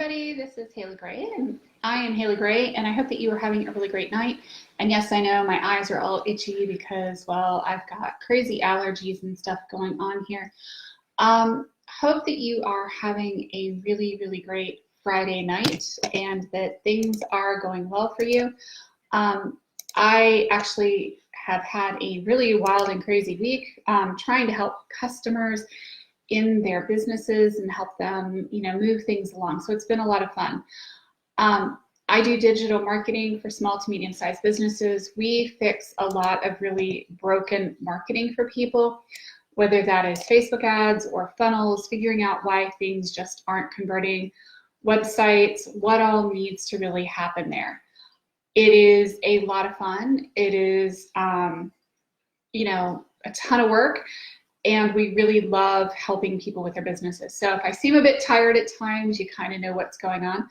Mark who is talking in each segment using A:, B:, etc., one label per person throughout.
A: everybody. This is Haley Gray, and I am Haley Gray, and I hope that you are having a really great night. And yes, I know my eyes are all itchy because, well, I've got crazy allergies and stuff going on here. Hope that you are having a really, really great Friday night and that things are going well for you. I actually have had a really wild and crazy week trying to help customers in their businesses and help them, move things along. So it's been a lot of fun. I do digital marketing for small to medium-sized businesses. We fix a lot of really broken marketing for people, whether that is Facebook ads or funnels, figuring out why things just aren't converting, websites, what all needs to really happen there. It is a lot of fun. It is, a ton of work. And we really love helping people with their businesses. So if I seem a bit tired at times, you kind of know what's going on.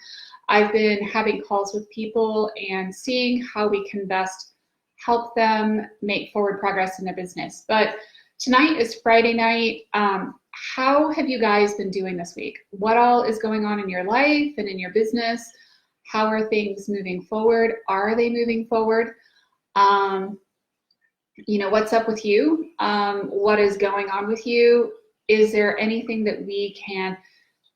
A: I've been having calls with people and seeing how we can best help them make forward progress in their business. But tonight is Friday night. How have you guys been doing this week? What all is going on in your life and in your business? How are things moving forward? Are they moving forward? What's up with you? What is going on with you? Is there anything that we can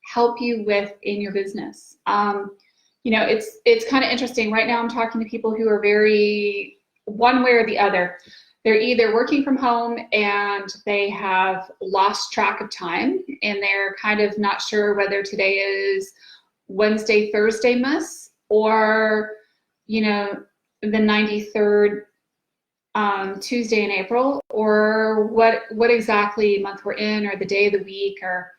A: help you with in your business? It's kind of interesting. Right now I'm talking to people who are very one way or the other. They're either working from home and they have lost track of time and they're kind of not sure whether today is Wednesday, Thursday miss or, the 93rd Tuesday in April, or what exactly month we're in, or the day of the week, or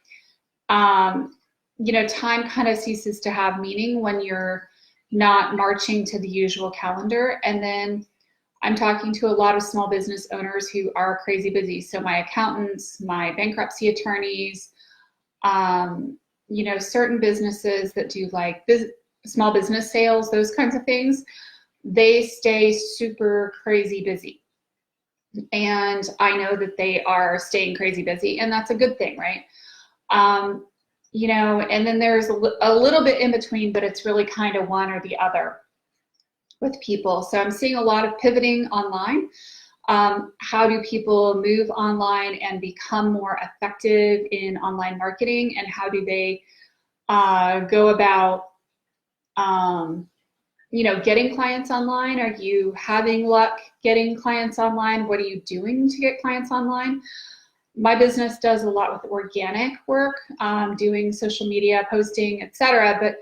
A: time kind of ceases to have meaning when you're not marching to the usual calendar. And then I'm talking to a lot of small business owners who are crazy busy. So my accountants, my bankruptcy attorneys, certain businesses that do like small business sales, those kinds of things, they stay super crazy busy. And I know that they are staying crazy busy, and that's a good thing, right? And then there's a little bit in between, but it's really kind of one or the other with people. So I'm seeing a lot of pivoting online. How do people move online and become more effective in online marketing? And how do they go about getting clients online? Are you having luck getting clients online? What are you doing to get clients online? My business does a lot with organic work, doing social media, posting, etc. But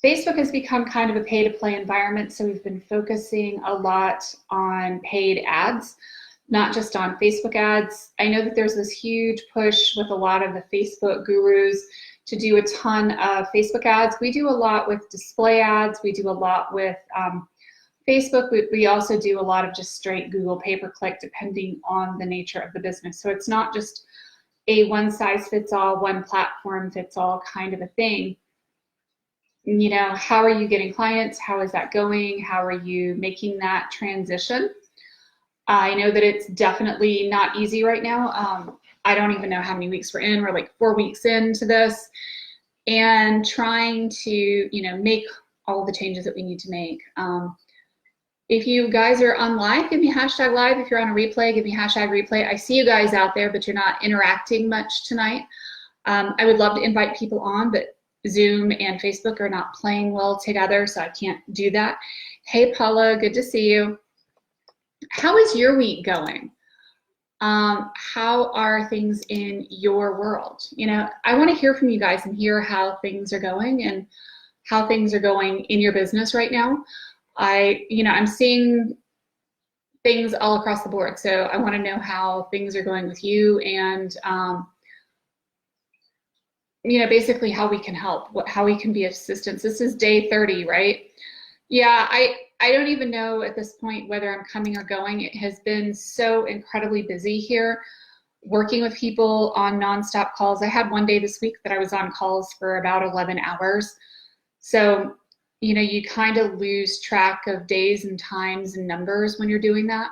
A: Facebook has become kind of a pay-to-play environment, so we've been focusing a lot on paid ads, not just on Facebook ads. I know that there's this huge push with a lot of the Facebook gurus to do a ton of Facebook ads. We do a lot with display ads. We do a lot with Facebook. We also do a lot of just straight Google pay-per-click, depending on the nature of the business. So it's not just a one-size-fits-all, one platform fits all kind of a thing. How are you getting clients? How is that going? How are you making that transition? I know that it's definitely not easy right now. I don't even know how many weeks we're in. We're like 4 weeks into this and trying to, make all the changes that we need to make. If you guys are on live, give me hashtag live. If you're on a replay, give me hashtag replay. I see you guys out there, but you're not interacting much tonight. I would love to invite people on, but Zoom and Facebook are not playing well together, so I can't do that. Hey, Paula, good to see you. How is your week going? How are things in your world? I want to hear from you guys and hear how things are going and how things are going in your business right now. I'm seeing things all across the board, so I want to know how things are going with you and, basically how we can help, how we can be assistance. This is day 30, right? Yeah, I don't even know at this point whether I'm coming or going. It has been so incredibly busy here, working with people on nonstop calls. I had one day this week that I was on calls for about 11 hours. So, you kind of lose track of days and times and numbers when you're doing that.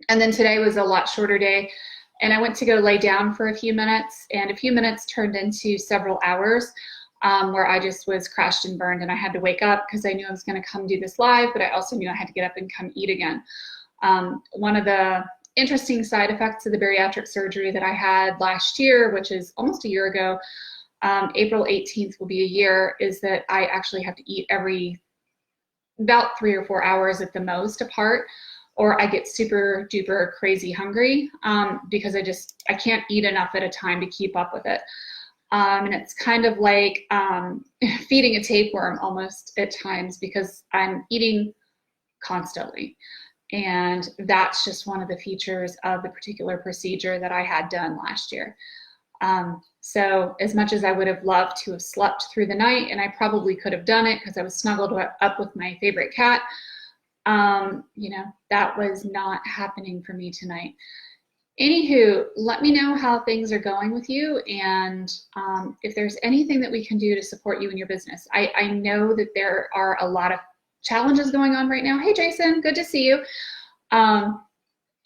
A: And then today was a lot shorter day. And I went to go lay down for a few minutes, and a few minutes turned into several hours where I just was crashed and burned, and I had to wake up because I knew I was going to come do this live, but I also knew I had to get up and come eat again. One of the interesting side effects of the bariatric surgery that I had last year, which is almost a year ago, April 18th will be a year, is that I actually have to eat every about 3 or 4 hours at the most apart, or I get super duper crazy hungry because I can't eat enough at a time to keep up with it. And it's kind of like feeding a tapeworm almost at times because I'm eating constantly. And that's just one of the features of the particular procedure that I had done last year. So as much as I would have loved to have slept through the night, and I probably could have done it because I was snuggled up with my favorite cat, you know, that was not happening for me tonight. Anywho, let me know how things are going with you, and if there's anything that we can do to support you in your business. I know that there are a lot of challenges going on right now. Hey, Jason, good to see you.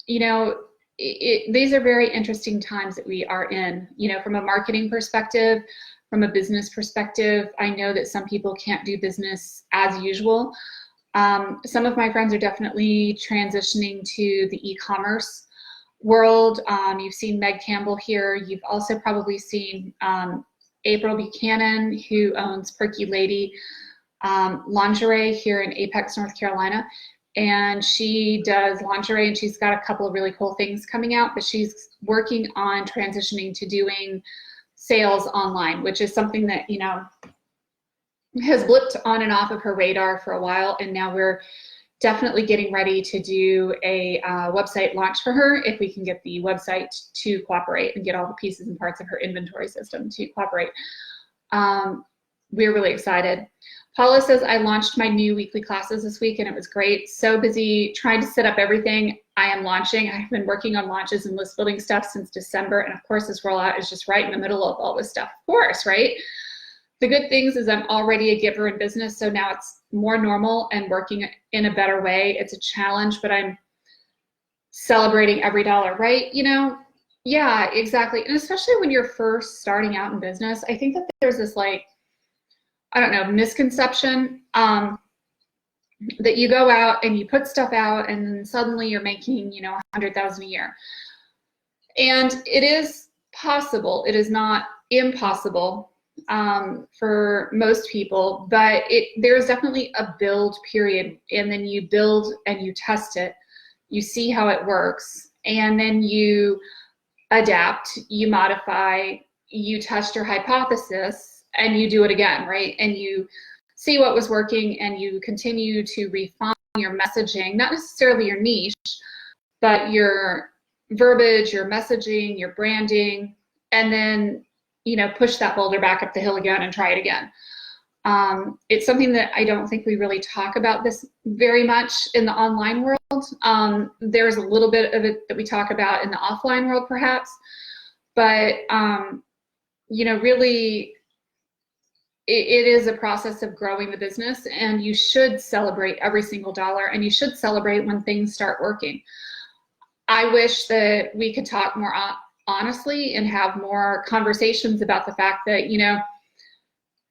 A: You know, these are very interesting times that we are in, you know, from a marketing perspective, from a business perspective. I know that some people can't do business as usual. Some of my friends are definitely transitioning to the e-commerce world. You've seen Meg Campbell here. You've also probably seen April Buchanan, who owns Perky Lady Lingerie here in Apex, North Carolina. And she does lingerie, and she's got a couple of really cool things coming out, but she's working on transitioning to doing sales online, which is something that, you know, has blipped on and off of her radar for a while. And now we're definitely getting ready to do a website launch for her if we can get the website to cooperate and get all the pieces and parts of her inventory system to cooperate. We're really excited. Paula says, I launched my new weekly classes this week and it was great. So busy trying to set up everything. I am launching. I've been working on launches and list building stuff since December. And of course, this rollout is just right in the middle of all this stuff. Of course, right? The good things is I'm already a giver in business. So now it's more normal and working in a better way. It's a challenge, but I'm celebrating every dollar, right? You know? Yeah, exactly. And especially when you're first starting out in business, I think that there's this like, I don't know, misconception that you go out and you put stuff out and then suddenly you're making, you know, 100,000 a year. And it is possible. It is not impossible for most people, but there's definitely a build period, and then you build and you test it, you see how it works, and then you adapt, you modify, you test your hypothesis, and you do it again, right? And you see what was working and you continue to refine your messaging, not necessarily your niche, but your verbiage, your messaging, your branding, and then, you know, push that boulder back up the hill again and try it again. It's something that I don't think we really talk about this very much in the online world. There's a little bit of it that we talk about in the offline world perhaps, but, you know, really, it is a process of growing the business, and you should celebrate every single dollar, and you should celebrate when things start working. I wish that we could talk more honestly and have more conversations about the fact that, you know,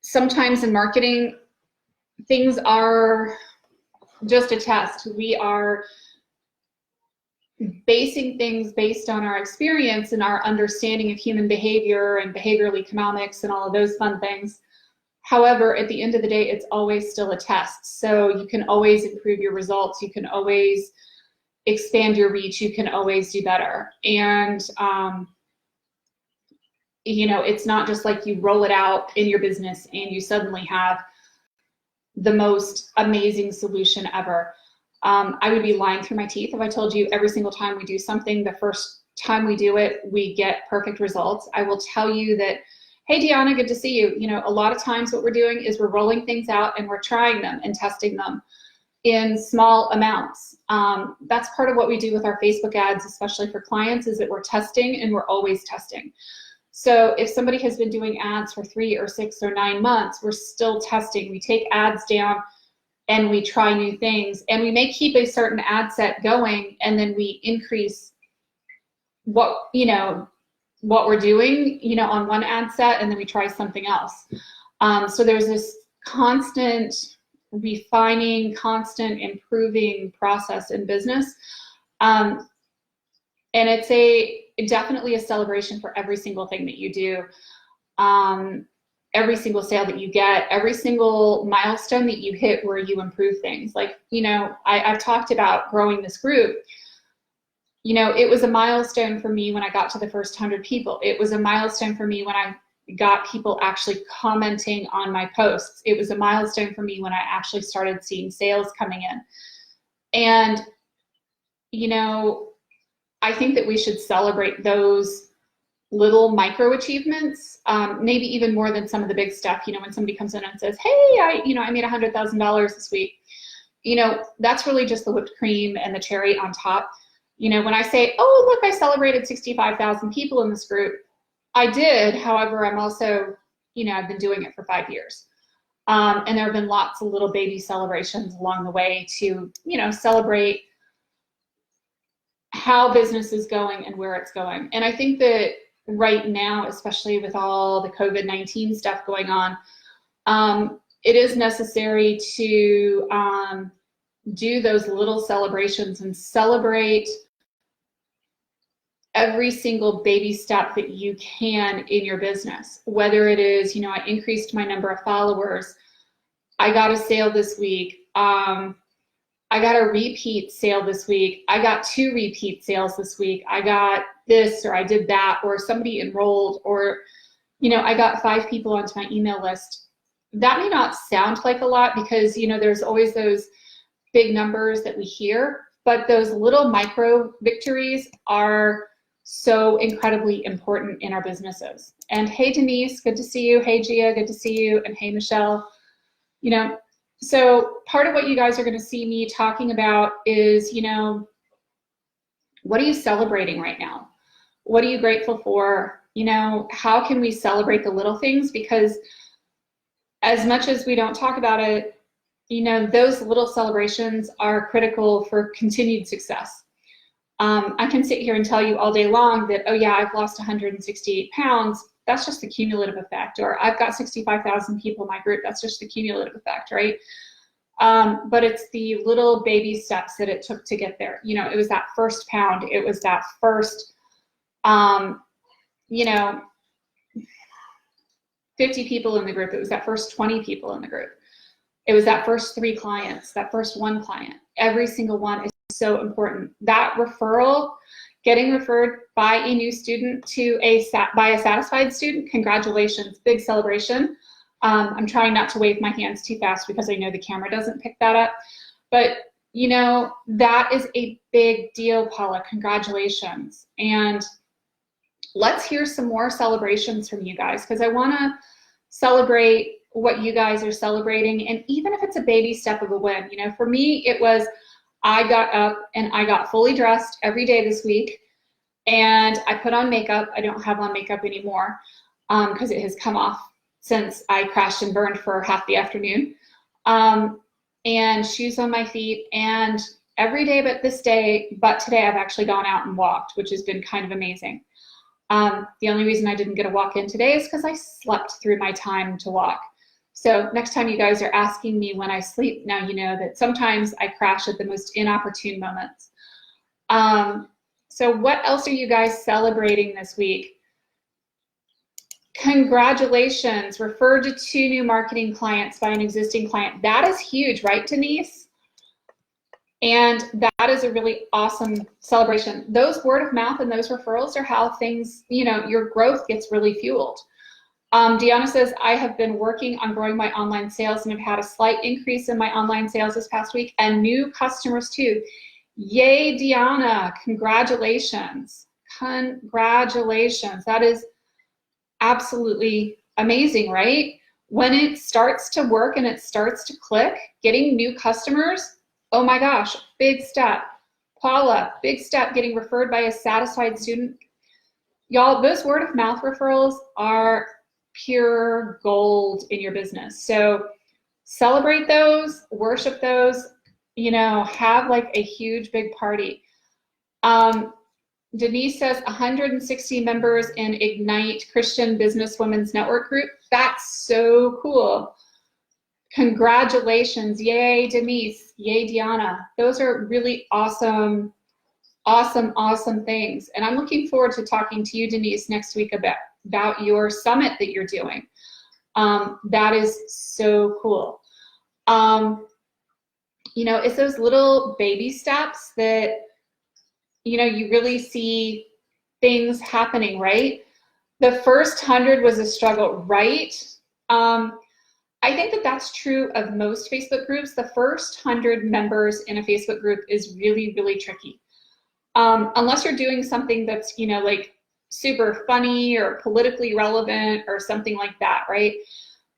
A: sometimes in marketing, things are just a test. We are basing things based on our experience and our understanding of human behavior and behavioral economics and all of those fun things. However, at the end of the day, it's always still a test. So you can always improve your results. You can always expand your reach. You can always do better. And, you know, it's not just like you roll it out in your business and you suddenly have the most amazing solution ever. I would be lying through my teeth if I told you every single time we do something, the first time we do it, we get perfect results. I will tell you that, hey, Deanna, good to see you. You know, a lot of times what we're doing is we're rolling things out and we're trying them and testing them in small amounts. That's part of what we do with our Facebook ads, especially for clients, is that we're testing and we're always testing. So if somebody has been doing ads for 3 or 6 or 9 months, we're still testing. We take ads down and we try new things, and we may keep a certain ad set going, and then we increase what, what we're doing, on one ad set, and then we try something else. So there's this constant refining, constant improving process in business. And it's definitely a celebration for every single thing that you do. Every single sale that you get, every single milestone that you hit where you improve things. Like, I've talked about growing this group. It was a milestone for me when I got to the first 100 people. It was a milestone for me when I got people actually commenting on my posts. It was a milestone for me when I actually started seeing sales coming in. And, I think that we should celebrate those little micro achievements, maybe even more than some of the big stuff. When somebody comes in and says, hey, I made $100,000 this week, that's really just the whipped cream and the cherry on top. When I say, oh, look, I celebrated 65,000 people in this group, I did. However, I'm also, I've been doing it for 5 years. And there have been lots of little baby celebrations along the way to, celebrate how business is going and where it's going. And I think that right now, especially with all the COVID-19 stuff going on, it is necessary to do those little celebrations and celebrate every single baby step that you can in your business. Whether it is, I increased my number of followers, I got a sale this week, I got a repeat sale this week, I got 2 repeat sales this week, I got this, or I did that, or somebody enrolled, or, I got 5 people onto my email list. That may not sound like a lot because, there's always those big numbers that we hear, but those little micro victories are so incredibly important in our businesses. And hey, Denise, good to see you. Hey, Gia, good to see you. And hey, Michelle. So part of what you guys are going to see me talking about is, what are you celebrating right now? What are you grateful for? How can we celebrate the little things? Because as much as we don't talk about it, those little celebrations are critical for continued success. I can sit here and tell you all day long that, oh yeah, I've lost 168 pounds. That's just the cumulative effect. Or I've got 65,000 people in my group. That's just the cumulative effect, right? But it's the little baby steps that it took to get there. It was that first pound. It was that first, 50 people in the group. It was that first 20 people in the group. It was that first 3 clients, that first 1 client. Every single one is so important. That referral, getting referred by a new student to by a satisfied student, congratulations, big celebration. I'm trying not to wave my hands too fast because I know the camera doesn't pick that up. But, that is a big deal, Paula. Congratulations. And let's hear some more celebrations from you guys, because I want to celebrate what you guys are celebrating. And even if it's a baby step of a win, for me, it was, I got up and I got fully dressed every day this week, and I put on makeup. I don't have on makeup anymore because it has come off since I crashed and burned for half the afternoon. And shoes on my feet, and every day but today I've actually gone out and walked, which has been kind of amazing. The only reason I didn't get a walk in today is because I slept through my time to walk. So next time you guys are asking me when I sleep, now you know that sometimes I crash at the most inopportune moments. So what else are you guys celebrating this week? Congratulations, referred to 2 new marketing clients by an existing client. That is huge, right, Denise? And that is a really awesome celebration. Those word of mouth and those referrals are how things, your growth gets really fueled. Deanna says, I have been working on growing my online sales and have had a slight increase in my online sales this past week and new customers too. Yay, Deanna, congratulations. Congratulations. That is absolutely amazing, right? When it starts to work and it starts to click, getting new customers, oh my gosh, big step. Paula, big step, getting referred by a satisfied student. Y'all, those word of mouth referrals are pure gold in your business. So celebrate those, worship those, have like a huge big party. Denise says 160 members in Ignite Christian Businesswomen's Network group. That's so cool. Congratulations. Yay, Denise. Yay, Deanna. Those are really awesome, awesome, awesome things. And I'm looking forward to talking to you, Denise, next week about your summit that you're doing. That is so cool. You know, it's those little baby steps that, you know, you really see things happening, right? The first 100 was a struggle, right? I think that that's true of most Facebook groups. The first 100 members in a Facebook group is really, really tricky. Unless you're doing something that's, you know, like super funny or politically relevant or something like that, right?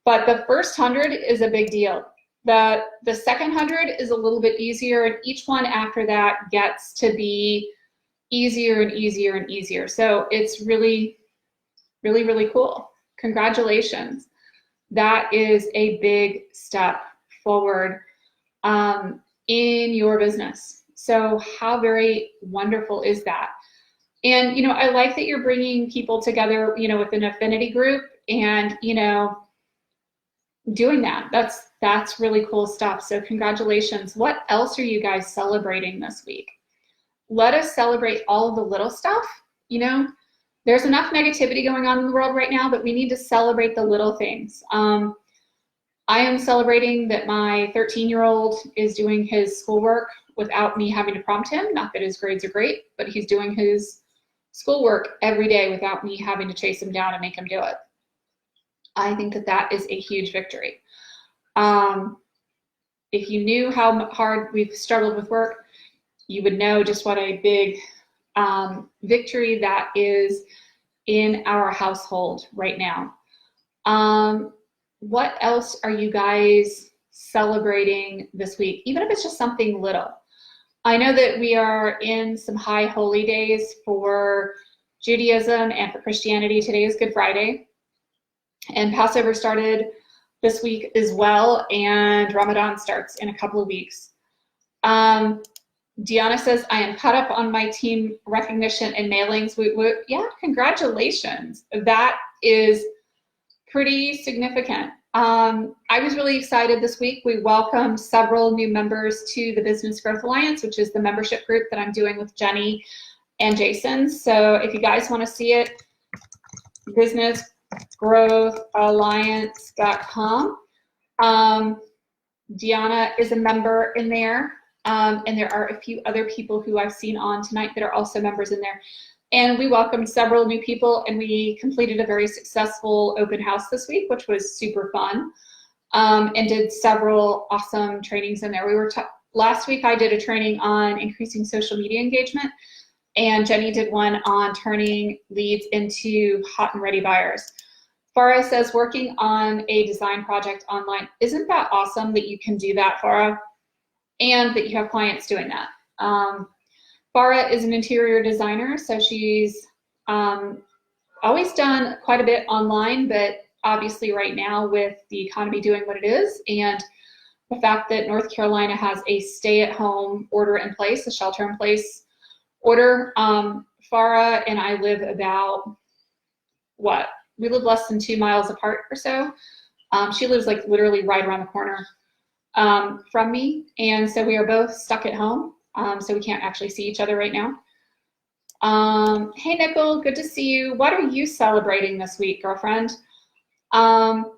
A: But the first 100 is a big deal. The second 100 is a little bit easier, and each one after that gets to be easier and easier and easier. So it's really, really, really cool. Congratulations. That is a big step forward in your business. So how very wonderful is that? And, you know, I like that you're bringing people together, you know, with an affinity group and, you know, doing that. That's really cool stuff. So congratulations. What else are you guys celebrating this week? Let us celebrate all of the little stuff. You know, there's enough negativity going on in the world right now, but we need to celebrate the little things. I am celebrating that my 13-year-old is doing his schoolwork without me having to prompt him. Not that his grades are great, but he's doing his schoolwork every day without me having to chase him down and make him do it. I think that that is a huge victory. If you knew how hard we've struggled with work, you would know just what a big victory that is in our household right now. What else are you guys celebrating this week? Even if it's just something little. I know that we are in some high holy days for Judaism and for Christianity. Today is Good Friday, and Passover started this week as well, and Ramadan starts in a couple of weeks. Deanna says, I am caught up on my team recognition and mailings. Yeah, congratulations. That is pretty significant. I was really excited this week. We welcomed several new members to the Business Growth Alliance, which is the membership group that I'm doing with Jenny and Jason. So if you guys want to see it, businessgrowthalliance.com. Deanna is a member in there. And there are a few other people who I've seen on tonight that are also members in there. And we welcomed several new people, and we completed a very successful open house this week, which was super fun, and did several awesome trainings in there. Last week I did a training on increasing social media engagement, and Jenny did one on turning leads into hot and ready buyers. Farah says, working on a design project online. Isn't that awesome that you can do that, Farah? And that you have clients doing that. Farah is an interior designer, so she's always done quite a bit online, but obviously right now with the economy doing what it is and the fact that North Carolina has a stay-at-home order in place, a shelter-in-place order, Farah and I live about, we live less than 2 miles apart or so. She lives like literally right around the corner from me, and so we are both stuck at home, so we can't actually see each other right now. Hey Nicole, good to see you. What are you celebrating this week, girlfriend? Lots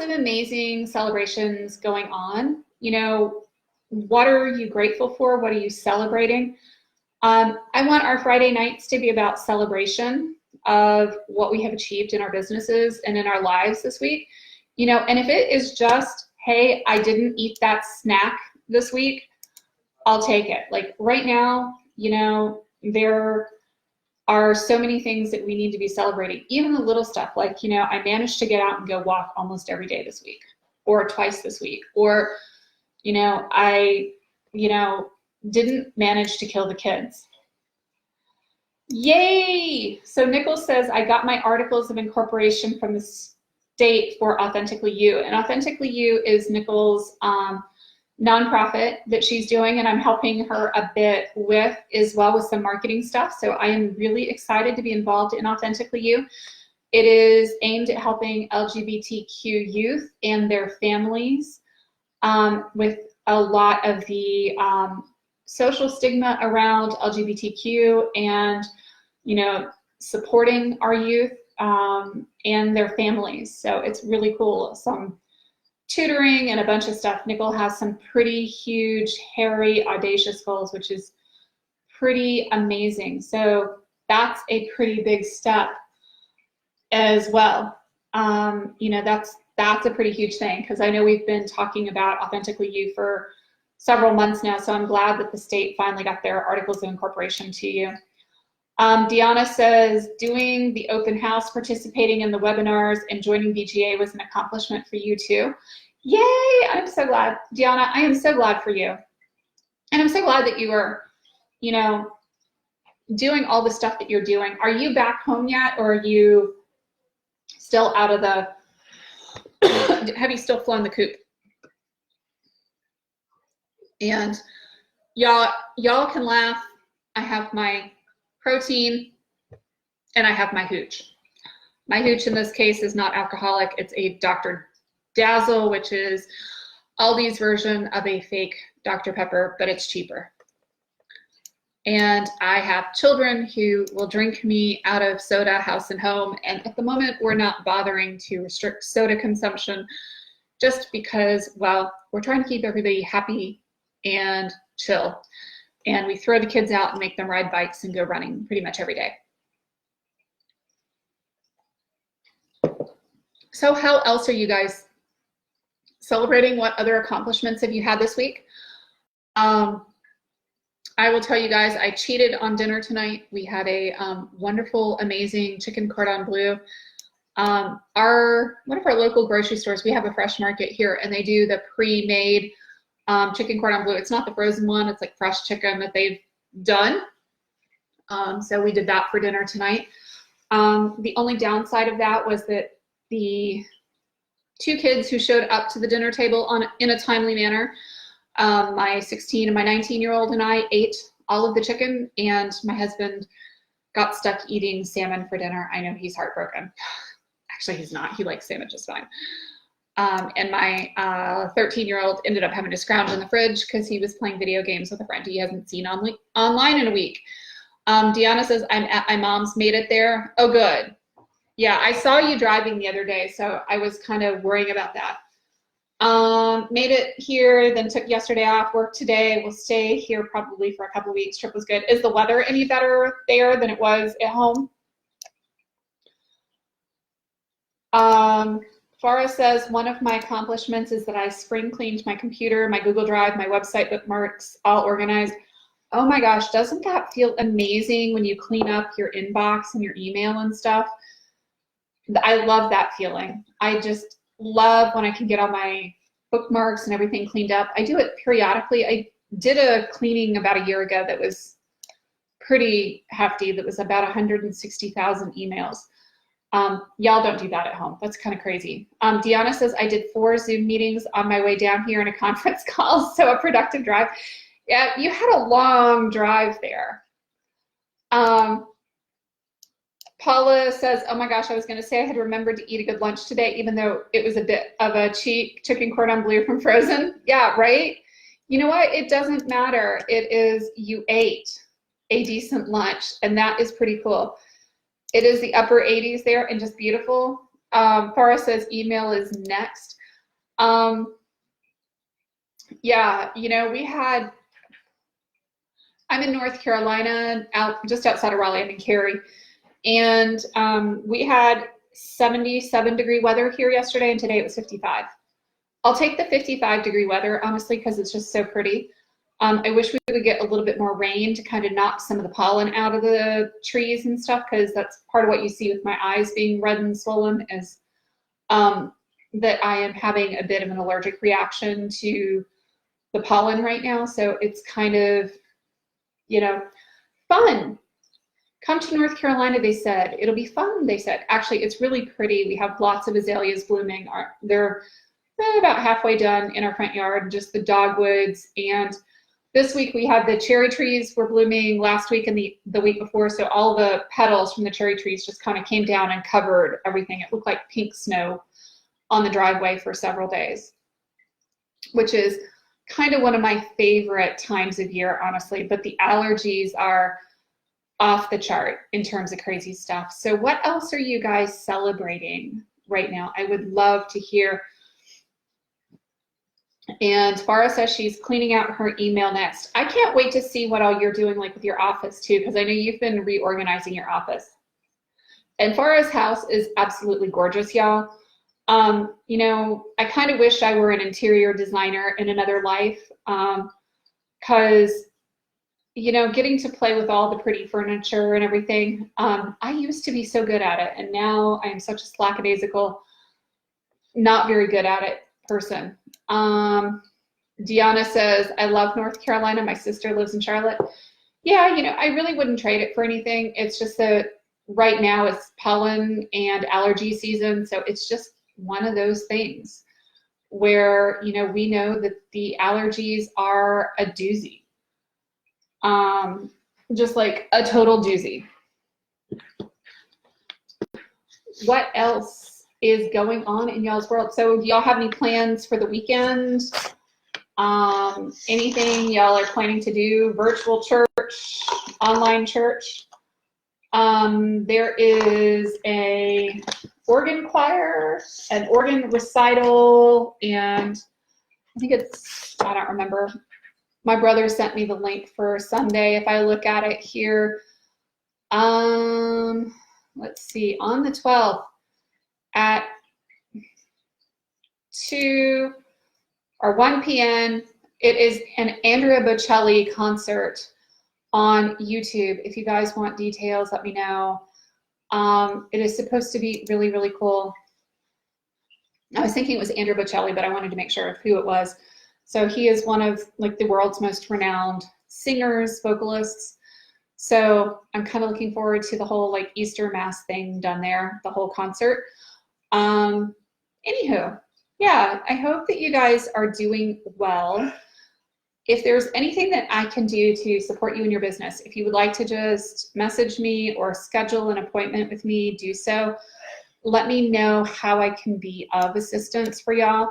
A: of amazing celebrations going on. You know, what are you grateful for? What are you celebrating? I want our Friday nights to be about celebration of what we have achieved in our businesses and in our lives this week. You know, and if it is just, hey, I didn't eat that snack this week, I'll take it. Like right now, you know, there are so many things that we need to be celebrating, even the little stuff. Like, you know, I managed to get out and go walk almost every day this week, or twice this week, or, you know, I, didn't manage to kill the kids. Yay! So Nicole says, I got my articles of incorporation from the state for Authentically You. And Authentically You is Nicole's nonprofit that she's doing, and I'm helping her a bit with as well with some marketing stuff. So I am really excited to be involved in Authentically You. It is aimed at helping LGBTQ youth and their families with a lot of the social stigma around LGBTQ and, you know, supporting our youth and their families. So it's really cool. Some tutoring and a bunch of stuff. Nicole has some pretty huge, hairy, audacious goals, which is pretty amazing. So that's a pretty big step as well. You know, that's a pretty huge thing, because I know we've been talking about Authentically You for several months now, so I'm glad that the state finally got their articles of incorporation to you. Deanna says, doing the open house, participating in the webinars, and joining BGA was an accomplishment for you too. Yay, I'm so glad. Deanna, I am so glad for you. And I'm so glad that you are, you know, doing all the stuff that you're doing. Are you back home yet, or are you still out of the, have you still flown the coop? And y'all can laugh. I have my protein and I have my hooch. My hooch in this case is not alcoholic. It's a Dr. Dazzle, which is Aldi's version of a fake Dr. Pepper, but it's cheaper. And I have children who will drink me out of soda, house and home. And at the moment, we're not bothering to restrict soda consumption just because, well, we're trying to keep everybody happy and chill. And we throw the kids out and make them ride bikes and go running pretty much every day. So how else are you guys celebrating? What other accomplishments have you had this week? I will tell you guys, I cheated on dinner tonight. We had a wonderful, amazing chicken cordon bleu. One of our local grocery stores, we have a fresh market here, and they do the pre-made chicken cordon bleu. It's not the frozen one, it's like fresh chicken that they've done. So we did that for dinner tonight. The only downside of that was that the two kids who showed up to the dinner table in a timely manner, my 16 and my 19-year-old and I ate all of the chicken, and my husband got stuck eating salmon for dinner. I know he's heartbroken. Actually, he's not. He likes salmon just fine. And my 13-year-old ended up having to scrounge in the fridge because he was playing video games with a friend he hasn't seen online in a week. Deanna says, I'm at my mom's, made it there. Oh, good. Yeah, I saw you driving the other day, so I was kind of worrying about that. Made it here, then took yesterday off, work today. We'll stay here probably for a couple of weeks. Trip was good. Is the weather any better there than it was at home? Farah says, one of my accomplishments is that I spring cleaned my computer, my Google Drive, my website bookmarks, all organized. Oh my gosh, doesn't that feel amazing when you clean up your inbox and your email and stuff? I love that feeling. I just love when I can get all my bookmarks and everything cleaned up. I do it periodically. I did a cleaning about a year ago that was pretty hefty. That was about 160,000 emails. Y'all don't do that at home. That's kind of crazy. Deanna says, I did 4 Zoom meetings on my way down here in a conference call, so a productive drive. Yeah, you had a long drive there. Paula says, oh my gosh, I was going to say I had remembered to eat a good lunch today, even though it was a bit of a cheap chicken cordon bleu from Frozen. Yeah, right? You know what? It doesn't matter. It is, you ate a decent lunch, and that is pretty cool. It is the upper 80s there and just beautiful. Farah says email is next. Yeah, you know, I'm in North Carolina, just outside of Raleigh. I'm in Cary. And we had 77-degree weather here yesterday, and today it was 55. I'll take the 55-degree weather, honestly, because it's just so pretty. I wish we would get a little bit more rain to kind of knock some of the pollen out of the trees and stuff, because that's part of what you see with my eyes being red and swollen is that I am having a bit of an allergic reaction to the pollen right now. So it's kind of, you know, fun. Come to North Carolina, they said. It'll be fun, they said. Actually, it's really pretty. We have lots of azaleas blooming. They're about halfway done in our front yard, just the dogwoods. And this week we had the cherry trees were blooming last week and the week before. So all the petals from the cherry trees just kind of came down and covered everything. It looked like pink snow on the driveway for several days, which is kind of one of my favorite times of year, honestly. But the allergies are off the chart in terms of crazy stuff. So what else are you guys celebrating right now? I would love to hear. And Farah says she's cleaning out her email next. I can't wait to see what all you're doing, like with your office too, because I know you've been reorganizing your office. And Farah's house is absolutely gorgeous, y'all. You know, I kind of wish I were an interior designer in another life, because, you know, getting to play with all the pretty furniture and everything, I used to be so good at it, and now I am such a lackadaisical, not very good at it person. Deanna says, I love North Carolina. My sister lives in Charlotte. Yeah, you know, I really wouldn't trade it for anything. It's just that right now it's pollen and allergy season, so it's just one of those things where, you know, we know that the allergies are a doozy. Just like a total doozy. What else is going on in y'all's world? So do y'all have any plans for the weekend? Anything y'all are planning to do? Virtual church, online church? There is a organ choir, an organ recital, and I think it's, I don't remember. My brother sent me the link for Sunday. If I look at it here, let's see, on the 12th at 2 or 1 p.m., it is an Andrea Bocelli concert on YouTube. If you guys want details, let me know. It is supposed to be really, really cool. I was thinking it was Andrea Bocelli, but I wanted to make sure of who it was. So he is one of like the world's most renowned singers, vocalists. So I'm kind of looking forward to the whole like Easter Mass thing done there, the whole concert. Anywho, yeah, I hope that you guys are doing well. If there's anything that I can do to support you in your business, if you would like to just message me or schedule an appointment with me, do so. Let me know how I can be of assistance for y'all.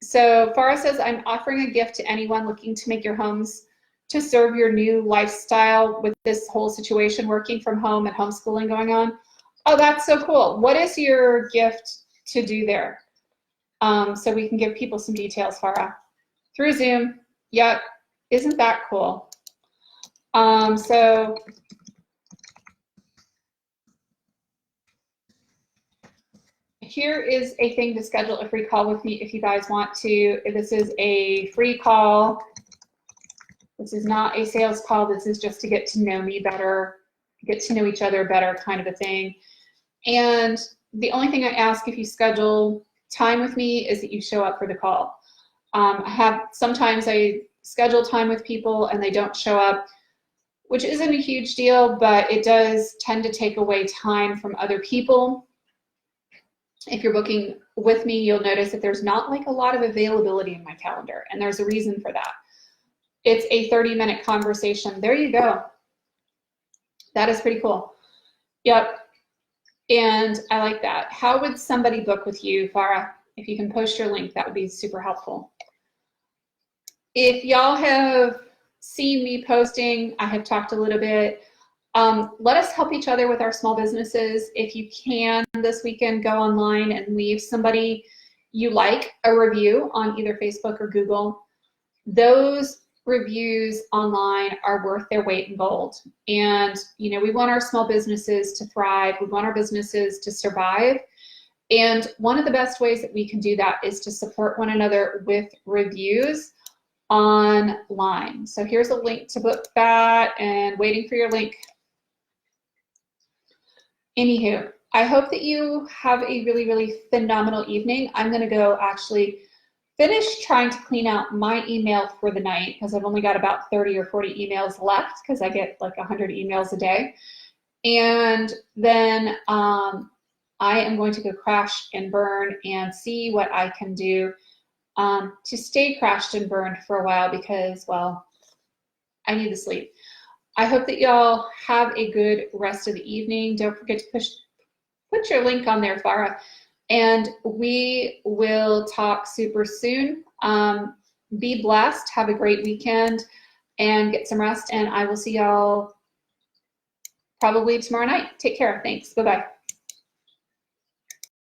A: So Farah says, I'm offering a gift to anyone looking to make your homes to serve your new lifestyle with this whole situation, working from home and homeschooling going on. Oh, that's so cool. What is your gift to do there? So we can give people some details, Farah. Through Zoom. Yep. Isn't that cool? So here is a thing to schedule a free call with me if you guys want to. This is a free call. This is not a sales call. This is just to get to know me better, get to know each other better kind of a thing. And the only thing I ask if you schedule time with me is that you show up for the call. Sometimes I schedule time with people and they don't show up, which isn't a huge deal, but it does tend to take away time from other people. If you're booking with me, you'll notice that there's not like a lot of availability in my calendar, and there's a reason for that. It's a 30-minute conversation. There you go. That is pretty cool. Yep. And I like that. How would somebody book with you, Farah? If you can post your link, that would be super helpful. If y'all have seen me posting, I have talked a little bit. Let us help each other with our small businesses. If you can this weekend, go online and leave somebody you like a review on either Facebook or Google. Those reviews online are worth their weight in gold. And, you know, we want our small businesses to thrive. We want our businesses to survive. And one of the best ways that we can do that is to support one another with reviews online. So here's a link to book that, and waiting for your link. Anywho, I hope that you have a really, really phenomenal evening. I'm going to go actually finish trying to clean out my email for the night, because I've only got about 30 or 40 emails left, because I get like 100 emails a day. And then I'll I am going to go crash and burn and see what I can do to stay crashed and burned for a while because, well, I need the sleep. I hope that y'all have a good rest of the evening. Don't forget to put your link on there, Farah. And we will talk super soon. Be blessed. Have a great weekend and get some rest. And I will see y'all probably tomorrow night. Take care. Thanks. Bye-bye.